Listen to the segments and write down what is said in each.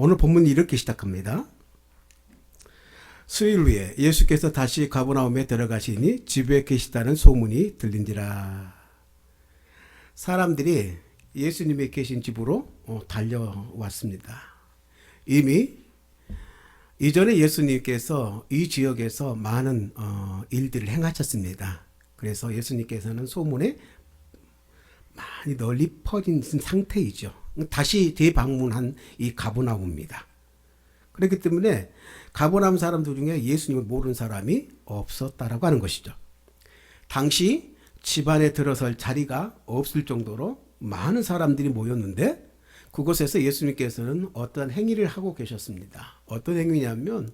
오늘 본문이 이렇게 시작합니다. 수일 후에 예수께서 다시 가버나움에 들어가시니 집에 계시다는 소문이 들린지라. 사람들이 예수님이 계신 집으로 달려왔습니다. 이미 이전에 예수님께서 이 지역에서 많은 일들을 행하셨습니다. 그래서 예수님께서는 소문에 많이 널리 퍼진 상태이죠. 다시 재방문한 이 가버나움입니다. 그렇기 때문에 가버나움 사람들 중에 예수님을 모르는 사람이 없었다라고 하는 것이죠. 당시 집안에 들어설 자리가 없을 정도로 많은 사람들이 모였는데 그곳에서 예수님께서는 어떤 행위를 하고 계셨습니다. 어떤 행위냐면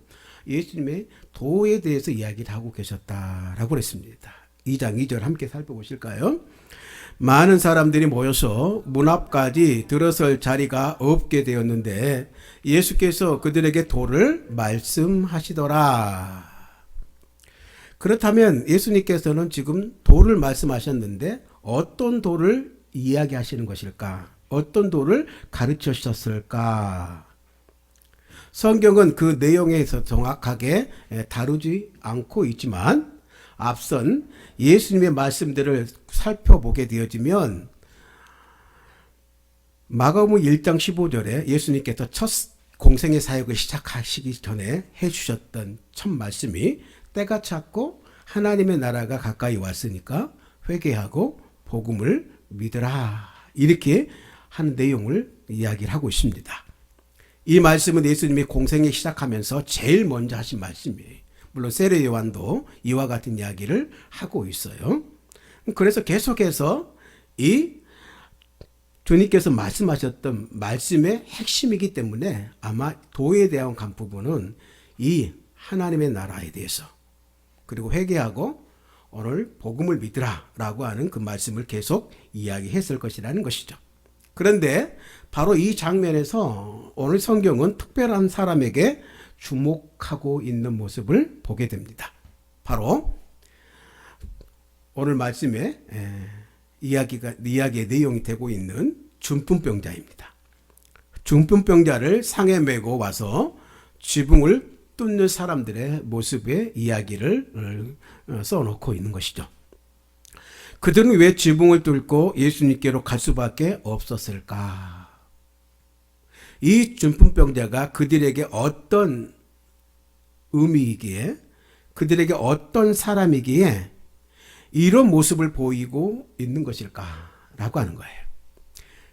예수님의 도에 대해서 이야기를 하고 계셨다라고 그랬습니다. 2장 2절 함께 살펴보실까요? 많은 사람들이 모여서 문 앞까지 들어설 자리가 없게 되었는데 예수께서 그들에게 도를 말씀하시더라. 그렇다면 예수님께서는 지금 도를 말씀하셨는데 어떤 도를 이야기하시는 것일까? 어떤 도를 가르치셨을까? 성경은 그 내용에서 정확하게 다루지 않고 있지만 앞선 예수님의 말씀들을 살펴보게 되어지면 마가복음 1장 15절에 예수님께서 첫 공생의 사역을 시작하시기 전에 해주셨던 첫 말씀이 때가 찼고 하나님의 나라가 가까이 왔으니까 회개하고 복음을 믿으라, 이렇게 하는 내용을 이야기를 하고 있습니다. 이 말씀은 예수님이 공생을 시작하면서 제일 먼저 하신 말씀이에요. 물론 세례 요한도 이와 같은 이야기를 하고 있어요. 그래서 계속해서 이 주님께서 말씀하셨던 말씀의 핵심이기 때문에 아마 도에 대한 간 부분은 이 하나님의 나라에 대해서 그리고 회개하고 오늘 복음을 믿으라 라고 하는 그 말씀을 계속 이야기했을 것이라는 것이죠. 그런데 바로 이 장면에서 오늘 성경은 특별한 사람에게 주목하고 있는 모습을 보게 됩니다. 바로 오늘 말씀에 이야기의 내용이 되고 있는 중풍병자입니다. 중풍병자를 상에 메고 와서 지붕을 뚫는 사람들의 모습의 이야기를 써놓고 있는 것이죠. 그들은 왜 지붕을 뚫고 예수님께로 갈 수밖에 없었을까? 이 중풍병자가 그들에게 어떤 의미이기에, 그들에게 어떤 사람이기에 이런 모습을 보이고 있는 것일까라고 하는 거예요.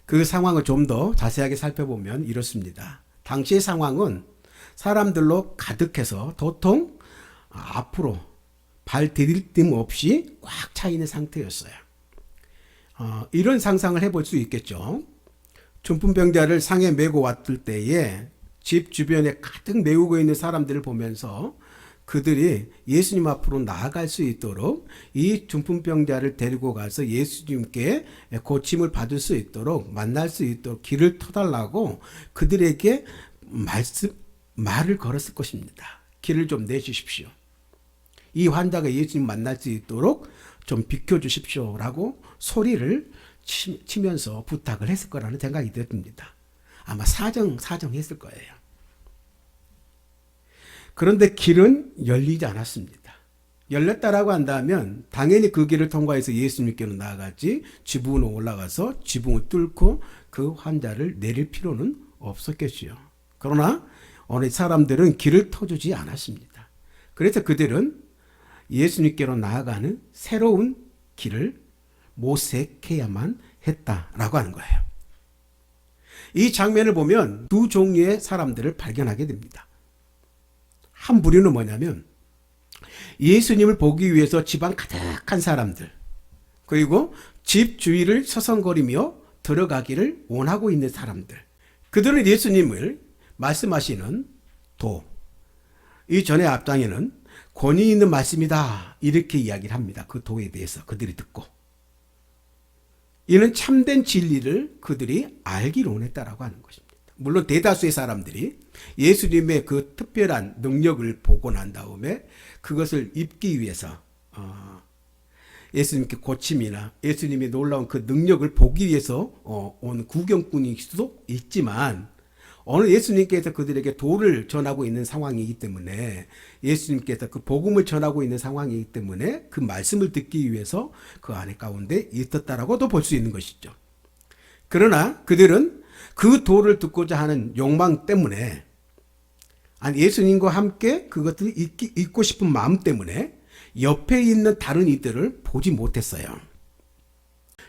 그 상황을 좀 더 자세하게 살펴보면 이렇습니다. 당시의 상황은 사람들로 가득해서 도통 앞으로 발 디딜 없이 꽉 차 있는 상태였어요. 이런 상상을 해볼 수 있겠죠. 중풍병자를 상에 메고 왔을 때에 집 주변에 가득 메우고 있는 사람들을 보면서 그들이 예수님 앞으로 나아갈 수 있도록 이 중풍병자를 데리고 가서 예수님께 고침을 받을 수 있도록 만날 수 있도록 길을 터달라고 그들에게 말을 걸었을 것입니다. 길을 좀 내주십시오. 이 환자가 예수님 만날 수 있도록 좀 비켜주십시오 라고 소리를 치면서 부탁을 했을 거라는 생각이 듭니다. 아마 사정했을 거예요. 그런데 길은 열리지 않았습니다. 열렸다라고 한다면 당연히 그 길을 통과해서 예수님께로 나아갔지 지붕으로 올라가서 지붕을 뚫고 그 환자를 내릴 필요는 없었겠지요. 그러나 오늘 사람들은 길을 터주지 않았습니다. 그래서 그들은 예수님께로 나아가는 새로운 길을 모색해야만 했다라고 하는 거예요. 이 장면을 보면 두 종류의 사람들을 발견하게 됩니다. 한 부류는 뭐냐면 예수님을 보기 위해서 집안 가득한 사람들, 그리고 집 주위를 서성거리며 들어가기를 원하고 있는 사람들, 그들은 예수님을 말씀하시는 도, 이 전의 앞장에는 권위 있는 말씀이다 이렇게 이야기를 합니다. 그 도에 대해서 그들이 듣고 이는 참된 진리를 그들이 알기를 원했다라고 하는 것입니다. 물론 대다수의 사람들이 예수님의 그 특별한 능력을 보고 난 다음에 그것을 입기 위해서 예수님께 고침이나 예수님의 놀라운 그 능력을 보기 위해서 온 구경꾼일 수도 있지만 오늘 예수님께서 그들에게 도를 전하고 있는 상황이기 때문에, 예수님께서 그 복음을 전하고 있는 상황이기 때문에 그 말씀을 듣기 위해서 그 안에 가운데 있었다라고도 볼 수 있는 것이죠. 그러나 그들은 그 도를 듣고자 하는 욕망 때문에, 아니 예수님과 함께 그것을 잊고 싶은 마음 때문에 옆에 있는 다른 이들을 보지 못했어요.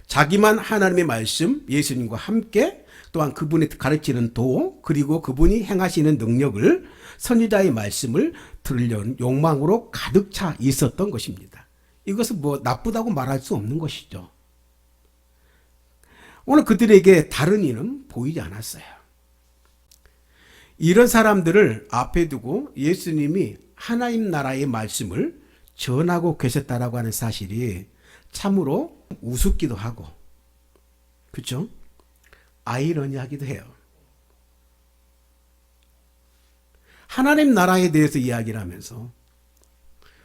자기만 하나님의 말씀, 예수님과 함께 또한 그분이 가르치는 도, 그리고 그분이 행하시는 능력을, 선지자의 말씀을 들으려는 욕망으로 가득 차 있었던 것입니다. 이것은 뭐 나쁘다고 말할 수 없는 것이죠. 오늘 그들에게 다른 이는 보이지 않았어요. 이런 사람들을 앞에 두고 예수님이 하나님 나라의 말씀을 전하고 계셨다라고 하는 사실이 참으로 우습기도 하고, 그렇죠? 아이러니하기도 해요. 하나님 나라에 대해서 이야기를 하면서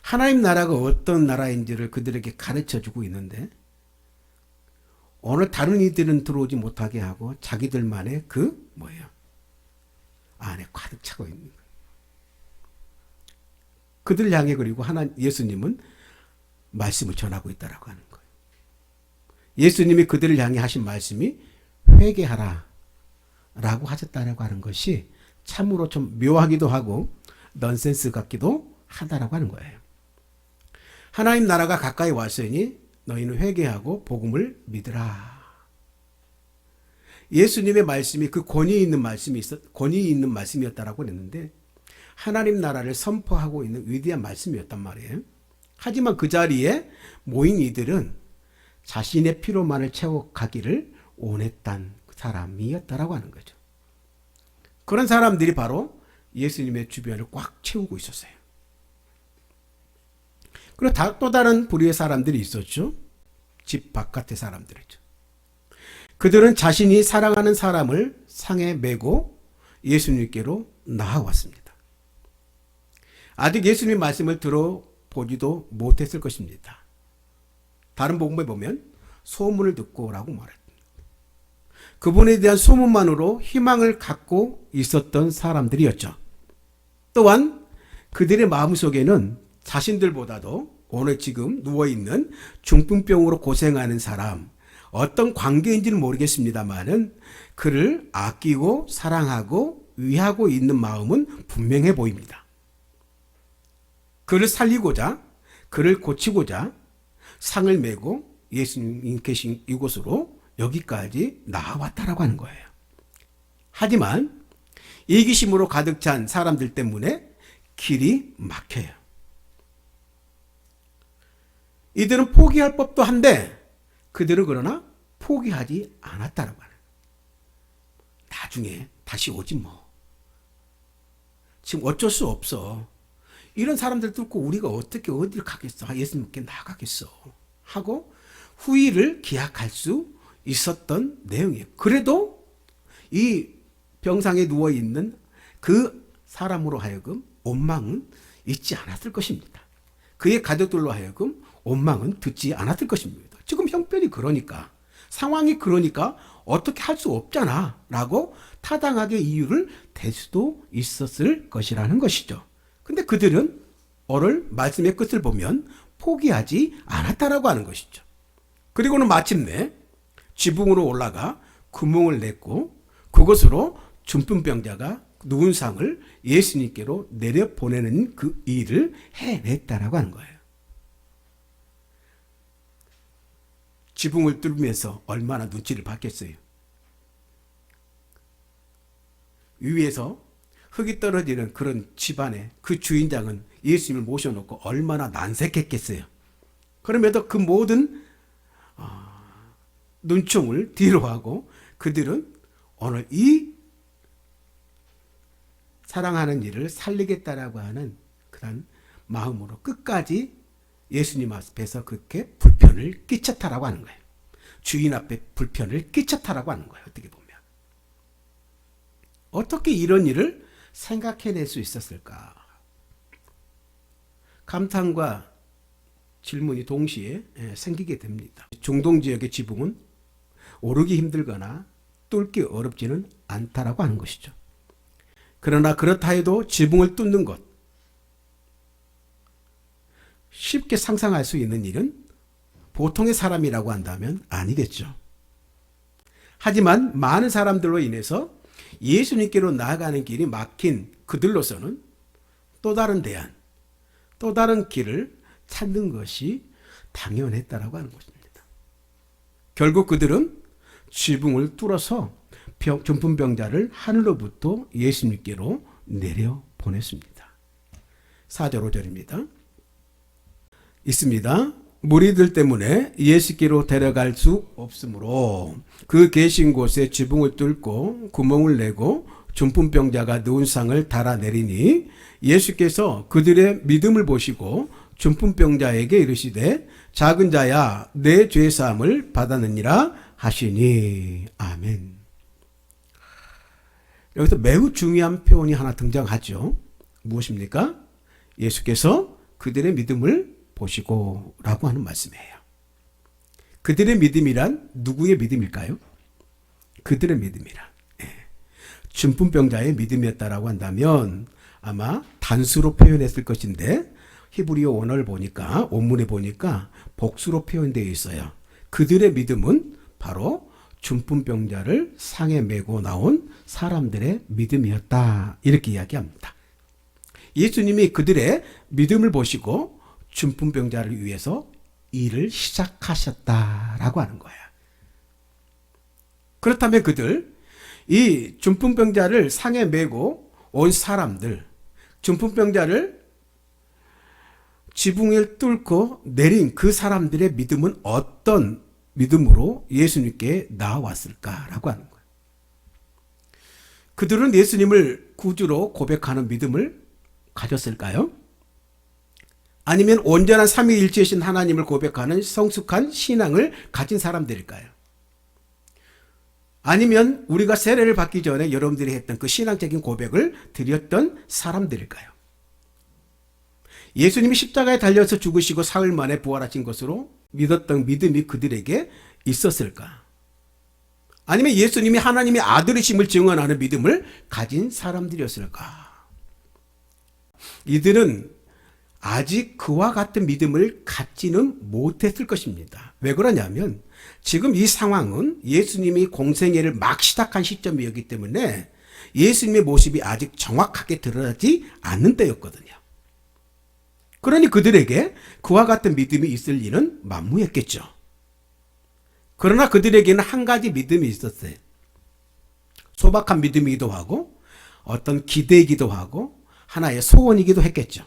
하나님 나라가 어떤 나라인지를 그들에게 가르쳐주고 있는데, 오늘 다른 이들은 들어오지 못하게 하고 자기들만의 그 뭐예요? 안에 가득 차고 있는 거예요. 그들 향해 그리고 예수님은 말씀을 전하고 있다라고 하는 거예요. 예수님이 그들을 향해 하신 말씀이 회개하라 라고 하셨다라고 하는 것이 참으로 좀 묘하기도 하고 넌센스 같기도 하다라고 하는 거예요. 하나님 나라가 가까이 왔으니 너희는 회개하고 복음을 믿으라. 예수님의 말씀이 그 권위 있는 말씀이었다라고 했는데, 하나님 나라를 선포하고 있는 위대한 말씀이었단 말이에요. 하지만 그 자리에 모인 이들은 자신의 피로만을 채워가기를 원했던 사람이었다라고 하는 거죠. 그런 사람들이 바로 예수님의 주변을 꽉 채우고 있었어요. 그리고 또 다른 부류의 사람들이 있었죠. 집 바깥의 사람들이죠. 그들은 자신이 사랑하는 사람을 상에 메고 예수님께로 나아왔습니다. 아직 예수님 말씀을 들어보지도 못했을 것입니다. 다른 복음에 보면 소문을 듣고라고 말했습니다. 그분에 대한 소문만으로 희망을 갖고 있었던 사람들이었죠. 또한 그들의 마음속에는 자신들보다도 오늘 지금 누워있는 중풍병으로 고생하는 사람, 어떤 관계인지는 모르겠습니다만은 그를 아끼고 사랑하고 위하고 있는 마음은 분명해 보입니다. 그를 살리고자, 그를 고치고자 상을 메고 예수님 계신 이곳으로 여기까지 나아왔다라고 하는 거예요. 하지만 이기심으로 가득 찬 사람들 때문에 길이 막혀요. 이들은 포기할 법도 한데 그들은 그러나 포기하지 않았다라고 하는, 나중에 다시 오지 뭐, 지금 어쩔 수 없어, 이런 사람들 뚫고 우리가 어떻게 어디를 가겠어, 예수님께 나가겠어 하고 후일을 기약할 수 있었던 내용이에요. 그래도 이 병상에 누워있는 그 사람으로 하여금 원망은 잊지 않았을 것입니다. 그의 가족들로 하여금 원망은 듣지 않았을 것입니다. 지금 형편이 그러니까, 상황이 그러니까 어떻게 할 수 없잖아 라고 타당하게 이유를 댈 수도 있었을 것이라는 것이죠. 근데 그들은 오늘 말씀의 끝을 보면 포기하지 않았다라고 하는 것이죠. 그리고는 마침내 지붕으로 올라가 구멍을 냈고 그것으로 중풍병자가 누운 상을 예수님께로 내려보내는 그 일을 해냈다라고 하는 거예요. 지붕을 뚫으면서 얼마나 눈치를 봤겠어요. 위에서 흙이 떨어지는 그런 집안에 그 주인장은 예수님을 모셔놓고 얼마나 난색했겠어요. 그럼에도 그 모든 눈총을 뒤로 하고 그들은 오늘 이 사랑하는 일을 살리겠다라고 하는 그런 마음으로 끝까지 예수님 앞에서 그렇게 불편을 끼쳤다라고 하는 거예요. 주인 앞에 불편을 끼쳤다라고 하는 거예요. 어떻게 보면. 어떻게 이런 일을 생각해낼 수 있었을까? 감탄과 질문이 동시에 생기게 됩니다. 중동 지역의 지붕은 오르기 힘들거나 뚫기 어렵지는 않다라고 하는 것이죠. 그러나 그렇다 해도 지붕을 뚫는 것, 쉽게 상상할 수 있는 일은 보통의 사람이라고 한다면 아니겠죠. 하지만 많은 사람들로 인해서 예수님께로 나아가는 길이 막힌 그들로서는 또 다른 대안, 또 다른 길을 찾는 것이 당연했다라고 하는 것입니다. 결국 그들은 지붕을 뚫어서 중풍병자를 하늘로부터 예수님께로 내려 보냈습니다. 4절 5절입니다. 있습니다. 무리들 때문에 예수께로 데려갈 수 없으므로 그 계신 곳에 지붕을 뚫고 구멍을 내고 중풍병자가 누운 상을 달아내리니 예수께서 그들의 믿음을 보시고 중풍병자에게 이르시되 작은 자야 내 죄사함을 받았느니라 하시니. 아멘. 여기서 매우 중요한 표현이 하나 등장하죠. 무엇입니까? 예수께서 그들의 믿음을 보시고 라고 하는 말씀이에요. 그들의 믿음이란 누구의 믿음일까요? 그들의 믿음이란 중풍병자의 믿음이었다라고 한다면 아마 단수로 표현했을 것인데 히브리어 원어를 보니까 원문에 보니까 복수로 표현되어 있어요. 그들의 믿음은 바로 중풍병자를 상에 메고 나온 사람들의 믿음이었다. 이렇게 이야기합니다. 예수님이 그들의 믿음을 보시고 중풍병자를 위해서 일을 시작하셨다라고 하는 거야. 그렇다면 그들, 이 중풍병자를 상에 메고 온 사람들, 중풍병자를 지붕을 뚫고 내린 그 사람들의 믿음은 어떤 믿음으로 예수님께 나아왔을까라고 하는 거예요. 그들은 예수님을 구주로 고백하는 믿음을 가졌을까요? 아니면 온전한 삼위일체이신 하나님을 고백하는 성숙한 신앙을 가진 사람들일까요? 아니면 우리가 세례를 받기 전에 여러분들이 했던 그 신앙적인 고백을 드렸던 사람들일까요? 예수님이 십자가에 달려서 죽으시고 사흘 만에 부활하신 것으로 믿었던 믿음이 그들에게 있었을까? 아니면 예수님이 하나님의 아들이심을 증언하는 믿음을 가진 사람들이었을까? 이들은 아직 그와 같은 믿음을 갖지는 못했을 것입니다. 왜 그러냐면 지금 이 상황은 예수님이 공생애를 막 시작한 시점이었기 때문에 예수님의 모습이 아직 정확하게 드러나지 않는 때였거든요. 그러니 그들에게 그와 같은 믿음이 있을 리는 만무했겠죠. 그러나 그들에게는 한 가지 믿음이 있었어요. 소박한 믿음이기도 하고 어떤 기대이기도 하고 하나의 소원이기도 했겠죠.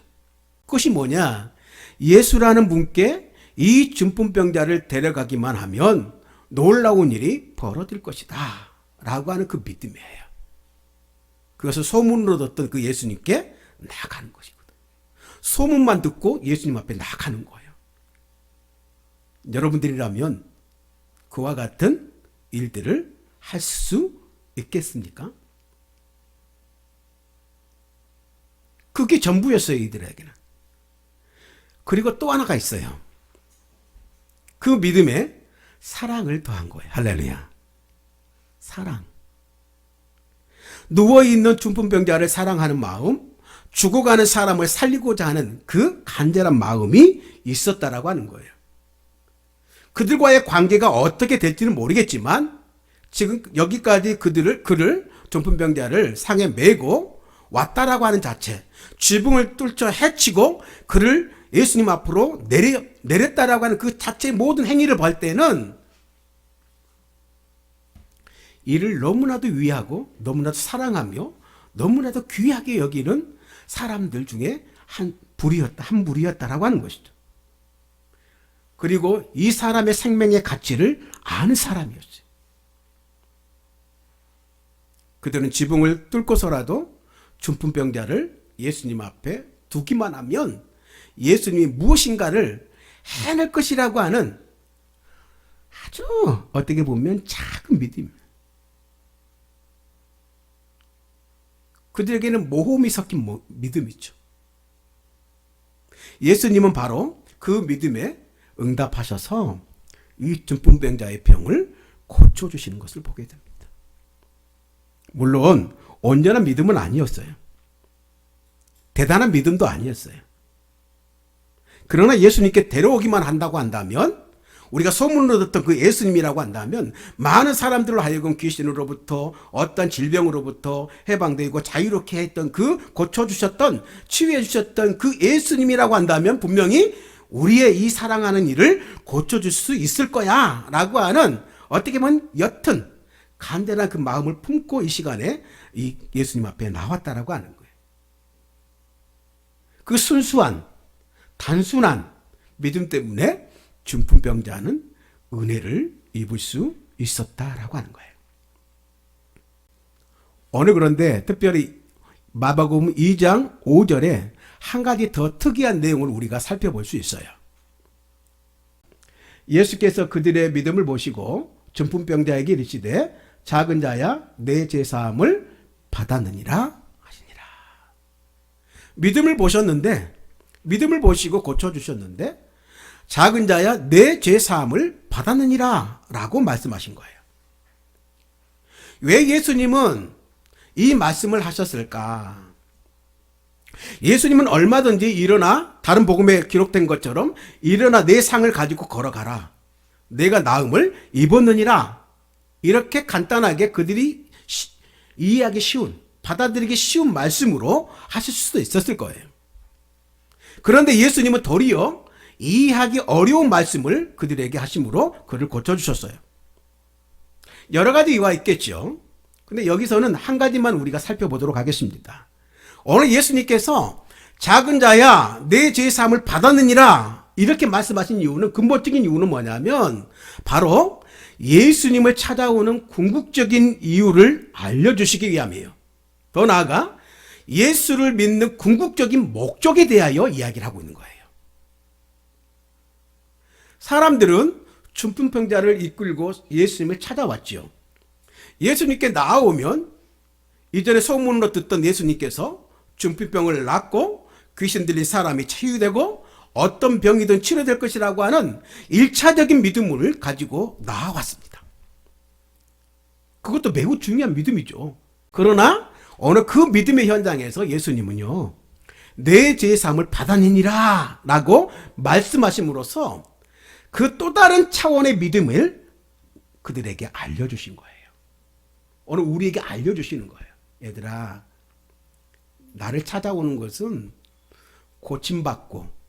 그것이 뭐냐? 예수라는 분께 이 중풍병자를 데려가기만 하면 놀라운 일이 벌어질 것이다 라고 하는 그 믿음이에요. 그것을 소문으로 듣던 그 예수님께 나아가는 것이거든요. 소문만 듣고 예수님 앞에 나아가는 거예요. 여러분들이라면 그와 같은 일들을 할 수 있겠습니까? 그게 전부였어요, 이들에게는. 그리고 또 하나가 있어요. 그 믿음에 사랑을 더한 거예요. 할렐루야. 사랑. 누워있는 중풍병자를 사랑하는 마음, 죽어가는 사람을 살리고자 하는 그 간절한 마음이 있었다라고 하는 거예요. 그들과의 관계가 어떻게 될지는 모르겠지만 지금 여기까지 그를 중풍병자를 상에 메고 왔다라고 하는 자체, 지붕을 뚫쳐 해치고 그를 예수님 앞으로 내렸다라고 하는 그 자체의 모든 행위를 볼 때는 이를 너무나도 위하고 너무나도 사랑하며 너무나도 귀하게 여기는 사람들 중에 한 부류였다라고 하는 것이죠. 그리고 이 사람의 생명의 가치를 아는 사람이었어요. 그들은 지붕을 뚫고서라도 중풍병자를 예수님 앞에 두기만 하면 예수님이 무엇인가를 해낼 것이라고 하는 아주 어떻게 보면 작은 믿음입니다. 그들에게는 모험이 섞인 믿음이죠. 예수님은 바로 그 믿음에 응답하셔서 이 중풍병자의 병을 고쳐주시는 것을 보게 됩니다. 물론 온전한 믿음은 아니었어요. 대단한 믿음도 아니었어요. 그러나 예수님께 데려오기만 한다고 한다면, 우리가 소문으로 듣던 그 예수님이라고 한다면 많은 사람들로 하여금 귀신으로부터 어떤 질병으로부터 해방되고 자유롭게 했던 그 고쳐주셨던 치유해 주셨던 그 예수님이라고 한다면 분명히 우리의 이 사랑하는 이를 고쳐줄 수 있을 거야 라고 하는 어떻게 보면 옅은 간절한 그 마음을 품고 이 시간에 이 예수님 앞에 나왔다라고 하는 거예요. 그 순수한 단순한 믿음 때문에 중풍병자는 은혜를 입을 수 있었다라고 하는 거예요. 오늘 그런데 특별히 마가복음 2장 5절에 한 가지 더 특이한 내용을 우리가 살펴볼 수 있어요. 예수께서 그들의 믿음을 보시고 중풍병자에게 이르시되 작은 자야 내 죄사함을 받았느니라 하시니라. 믿음을 보셨는데, 믿음을 보시고 고쳐주셨는데 작은 자야 내 죄사함을 받았느니라 라고 말씀하신 거예요. 왜 예수님은 이 말씀을 하셨을까? 예수님은 얼마든지 일어나, 다른 복음에 기록된 것처럼 일어나 내 상을 가지고 걸어가라, 내가 나음을 입었느니라, 이렇게 간단하게 그들이 이해하기 쉬운, 받아들이기 쉬운 말씀으로 하실 수도 있었을 거예요. 그런데 예수님은 도리어 이해하기 어려운 말씀을 그들에게 하심으로 그를 고쳐주셨어요. 여러 가지 이유가 있겠죠. 근데 여기서는 한 가지만 우리가 살펴보도록 하겠습니다. 오늘 예수님께서 작은 자야 내 죄사함을 받았느니라 이렇게 말씀하신 이유는, 근본적인 이유는 뭐냐면 바로 예수님을 찾아오는 궁극적인 이유를 알려주시기 위함이에요. 더 나아가 예수를 믿는 궁극적인 목적에 대하여 이야기를 하고 있는 거예요. 사람들은 중풍병자를 이끌고 예수님을 찾아왔지요. 예수님께 나아오면 이전에 소문으로 듣던 예수님께서 중풍병을 낫고 귀신 들린 사람이 치유되고 어떤 병이든 치료될 것이라고 하는 1차적인 믿음을 가지고 나아왔습니다. 그것도 매우 중요한 믿음이죠. 그러나 어느 그 믿음의 현장에서 예수님은요, 내 죄사함을 받았느니라 라고 말씀하심으로써 그 또 다른 차원의 믿음을 그들에게 알려주신 거예요. 오늘 우리에게 알려주시는 거예요. 얘들아, 나를 찾아오는 것은 고침받고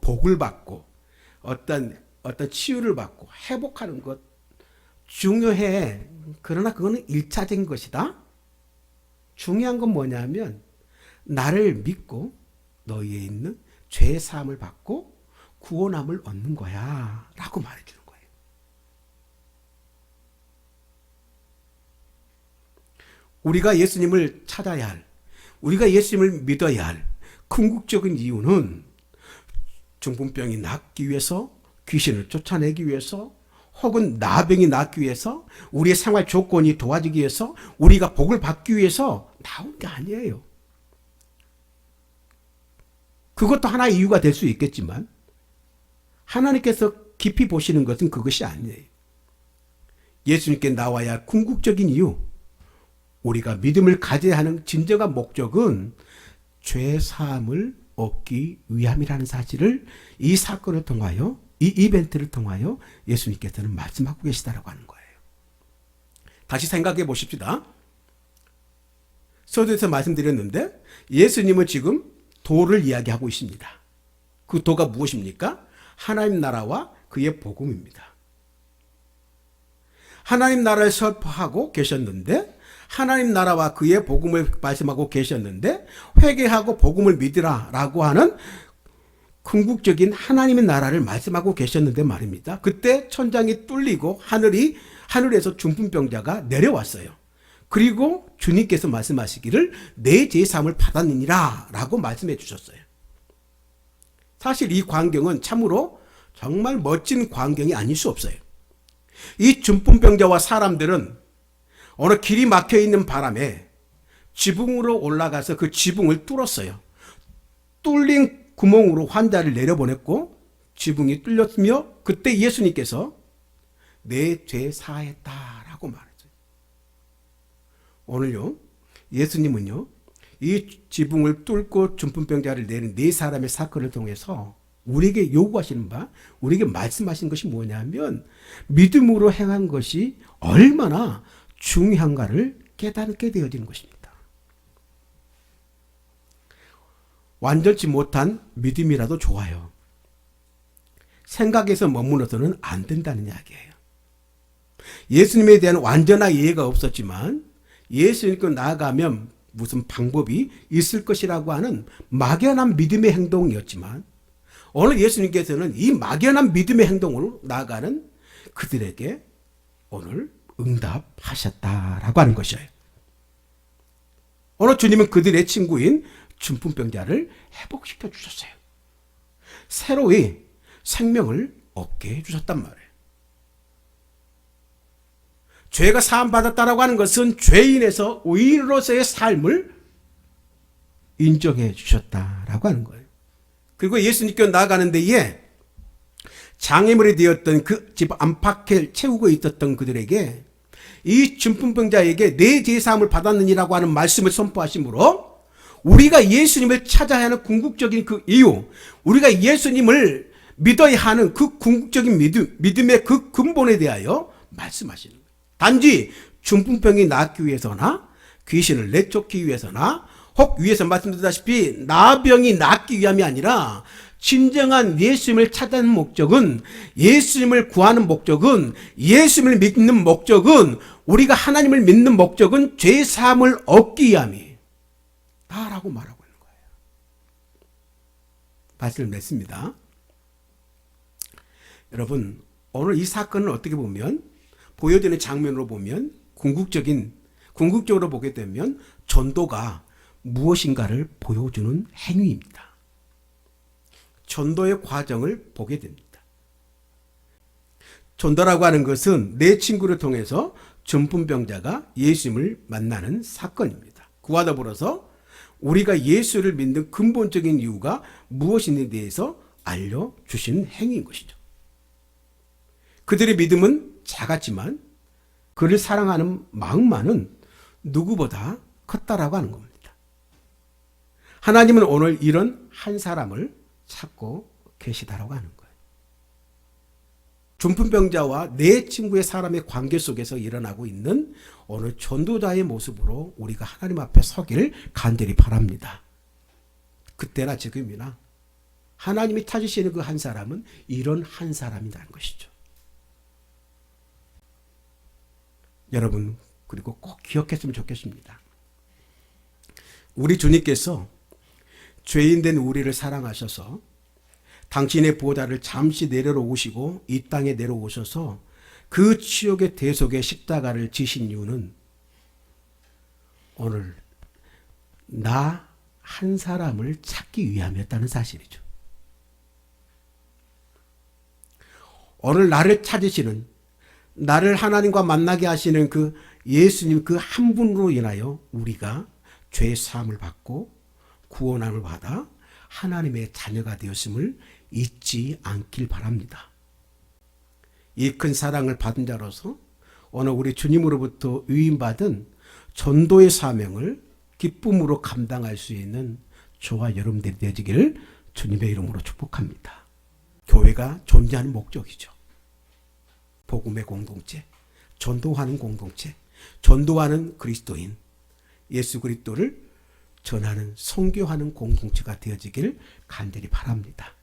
복을 받고 어떤 치유를 받고 회복하는 것 중요해. 그러나 그거는 1차적인 것이다. 중요한 건 뭐냐면 나를 믿고 너희에 있는 죄 사함을 받고 구원함을 얻는 거야 라고 말해주는 거예요. 우리가 예수님을 찾아야 할, 우리가 예수님을 믿어야 할 궁극적인 이유는 중풍병이 낫기 위해서, 귀신을 쫓아내기 위해서, 혹은 나병이 낫기 위해서, 우리의 생활 조건이 도와지기 위해서, 우리가 복을 받기 위해서 나온 게 아니에요. 그것도 하나의 이유가 될 수 있겠지만 하나님께서 깊이 보시는 것은 그것이 아니에요. 예수님께 나와야 할 궁극적인 이유, 우리가 믿음을 가져야 하는 진정한 목적은 죄 사함을 얻기 위함이라는 사실을 이 사건을 통하여, 이 이벤트를 통하여 예수님께서는 말씀하고 계시다라고 하는 거예요. 다시 생각해 보십시다. 서두에서 말씀드렸는데 예수님은 지금 도를 이야기하고 있습니다. 그 도가 무엇입니까? 하나님 나라와 그의 복음입니다. 하나님 나라를 선포하고 계셨는데, 하나님 나라와 그의 복음을 말씀하고 계셨는데, 회개하고 복음을 믿으라 라고 하는 궁극적인 하나님의 나라를 말씀하고 계셨는데 말입니다. 그때 천장이 뚫리고 하늘에서 중풍병자가 내려왔어요. 그리고 주님께서 말씀하시기를 내 죄사함을 받았느니라 라고 말씀해 주셨어요. 사실 이 광경은 참으로 정말 멋진 광경이 아닐 수 없어요. 이 중풍병자와 사람들은 어느 길이 막혀 있는 바람에 지붕으로 올라가서 그 지붕을 뚫었어요. 뚫린 구멍으로 환자를 내려보냈고 지붕이 뚫렸으며 그때 예수님께서 내 죄 사했다라고 말했어요. 오늘요, 예수님은요, 이 지붕을 뚫고 중풍병자를 내는 네 사람의 사건을 통해서 우리에게 요구하시는 바, 우리에게 말씀하신 것이 뭐냐면 믿음으로 행한 것이 얼마나 중요한가를 깨닫게 되어지는 것입니다. 완전치 못한 믿음이라도 좋아요. 생각에서 머무러서는 안 된다는 이야기예요. 예수님에 대한 완전한 이해가 없었지만 예수님께 나아가면 무슨 방법이 있을 것이라고 하는 막연한 믿음의 행동이었지만 오늘 예수님께서는 이 막연한 믿음의 행동으로 나아가는 그들에게 오늘 응답하셨다라고 하는 것이에요. 오늘 주님은 그들의 친구인 중풍병자를 회복시켜 주셨어요. 새로이 생명을 얻게 해주셨단 말이에요. 죄가 사함받았다라고 하는 것은 죄인에서 의인으로서의 삶을 인정해 주셨다라고 하는 거예요. 그리고 예수님께 나아가는 데에 장애물이 되었던 그 집 안팎을 채우고 있었던 그들에게 이 중풍병자에게 내 죄 사함을 받았느니라고 하는 말씀을 선포하심으로 우리가 예수님을 찾아야 하는 궁극적인 그 이유, 우리가 예수님을 믿어야 하는 그 궁극적인 믿음의 그 근본에 대하여 말씀하시는 거예요. 단지 중풍병이 낫기 위해서나 귀신을 내쫓기 위해서나 혹 위에서 말씀드렸다시피 나병이 낫기 위함이 아니라 진정한 예수님을 찾는 목적은, 예수님을 구하는 목적은, 예수님을 믿는 목적은, 우리가 하나님을 믿는 목적은 죄사함을 얻기 위함이 다라고 말하고 있는 거예요. 말씀을 맺습니다. 여러분, 오늘 이 사건을 어떻게 보면 보여지는 장면으로 보면 궁극적으로 보게 되면 전도가 무엇인가를 보여주는 행위입니다. 전도의 과정을 보게 됩니다. 전도라고 하는 것은 내 친구를 통해서 중풍병자가 예수님을 만나는 사건입니다. 그와 더불어서 우리가 예수를 믿는 근본적인 이유가 무엇인지에 대해서 알려주신 행위인 것이죠. 그들의 믿음은 작았지만 그를 사랑하는 마음만은 누구보다 컸다라고 하는 겁니다. 하나님은 오늘 이런 한 사람을 찾고 계시다라고 하는 거예요. 중풍병자와 내 친구의 사람의 관계 속에서 일어나고 있는 오늘 전도자의 모습으로 우리가 하나님 앞에 서기를 간절히 바랍니다. 그때나 지금이나 하나님이 찾으시는 그 한 사람은 이런 한 사람이라는 것이죠. 여러분, 그리고 꼭 기억했으면 좋겠습니다. 우리 주님께서 죄인된 우리를 사랑하셔서 당신의 보좌를 잠시 내려오시고 이 땅에 내려오셔서 그 지옥의 대속의 십자가를 지신 이유는 오늘 나 한 사람을 찾기 위함이었다는 사실이죠. 오늘 나를 찾으시는, 나를 하나님과 만나게 하시는 그 예수님 그 한 분으로 인하여 우리가 죄 사함을 받고 구원함을 받아 하나님의 자녀가 되었음을 잊지 않길 바랍니다. 이 큰 사랑을 받은 자로서 오늘 우리 주님으로부터 위임받은 전도의 사명을 기쁨으로 감당할 수 있는 저와 여러분들이 되어지기를 주님의 이름으로 축복합니다. 교회가 존재하는 목적이죠. 복음의 공동체, 전도하는 공동체, 전도하는 그리스도인, 예수 그리스도를 전하는 선교하는 공동체가 되어지기를 간절히 바랍니다.